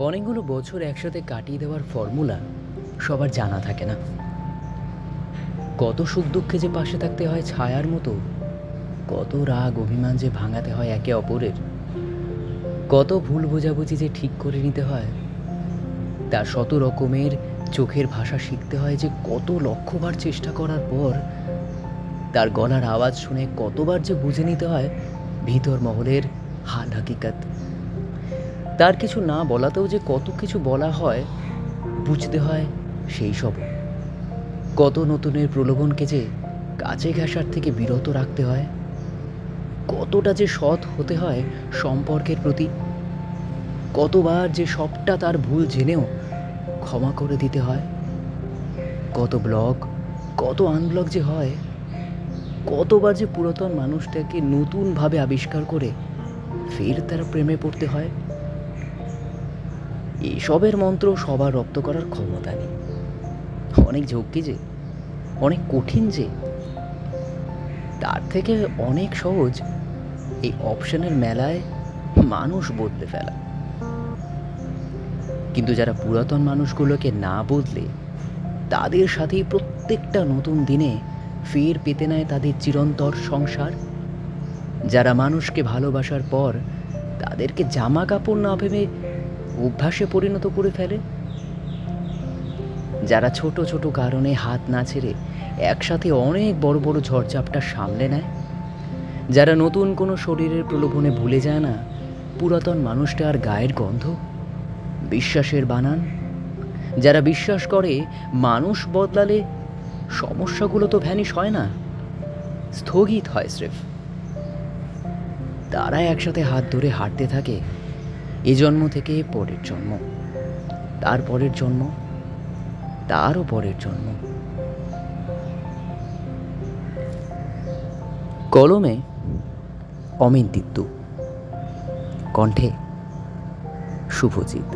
অনেকগুলো বছর একসাথে কাটিয়ে দেওয়ার ফর্মুলা সবার জানা থাকে না। কত সুখ দুঃখে যে পাশে থাকতে হয় ছায়ার মতো, কত রাগ অভিমান যে ভাঙাতে হয় একে অপরের, কত ভুল বোঝাবুঝি যে ঠিক করে নিতে হয়, তার শত রকমের চোখের ভাষা শিখতে হয় যে কত লক্ষবার চেষ্টা করার পর, তার গলার আওয়াজ শুনে কতবার যে বুঝে নিতে হয় ভিতর মহলের হাল হাকিকত। তার কিছু না বলাতেও যে কত কিছু বলা হয় বুঝতে হয় সেই সব। কত নতুনের প্রলোভনকে যে কাছে ঘেঁষার থেকে বিরত রাখতে হয়, কতটা যে সৎ হতে হয় সম্পর্কের প্রতি, কতবার যে সবটা তার ভুল জেনেও ক্ষমা করে দিতে হয়, কত ব্লক কত আনব্লক যে হয়, কতবার যে পুরাতন মানুষটাকে নতুনভাবে আবিষ্কার করে ফের তার প্রেমে পড়তে হয়। এসবের মন্ত্র সবার রপ্ত করার ক্ষমতা নেই। অনেক ঝক্কি যে, অনেক কঠিন যে, তার থেকে অনেক সহজ এই অপশনের মেলায় মানুষ বদলে ফেলা। কিন্তু যারা পুরাতন মানুষগুলোকে না বদলে তাদের সাথেই প্রত্যেকটা নতুন দিনে ফের পেতে নেয় তাদের চিরন্তর সংসার, যারা মানুষকে ভালোবাসার পর তাদেরকে জামা কাপড় না ভেবে অভ্যাসে পরিণত করে ফেলে, যারা ছোট ছোট কারণে হাত না ছেড়ে একসাথে অনেক বড় বড় ঝড়ঝাপটা সামলে নেয়, যারা নতুন কোনো শরীরের প্রলোভনে ভুলে যায় না পুরাতন মানুষটার গায়ের গন্ধ, বিশ্বাসের বানান, যারা বিশ্বাস করে মানুষ বদলালে সমস্যাগুলো তো ভ্যানিশ হয় না, স্থগিত হয় স্রেফ, তারা একসাথে হাত ধরে হাঁটতে থাকে এ জন্ম থেকে পরের জন্ম, তার পরের জন্ম, তারও পরের জন্ম। কলমে অমিন তিত্তু, কণ্ঠে শুভজিৎ।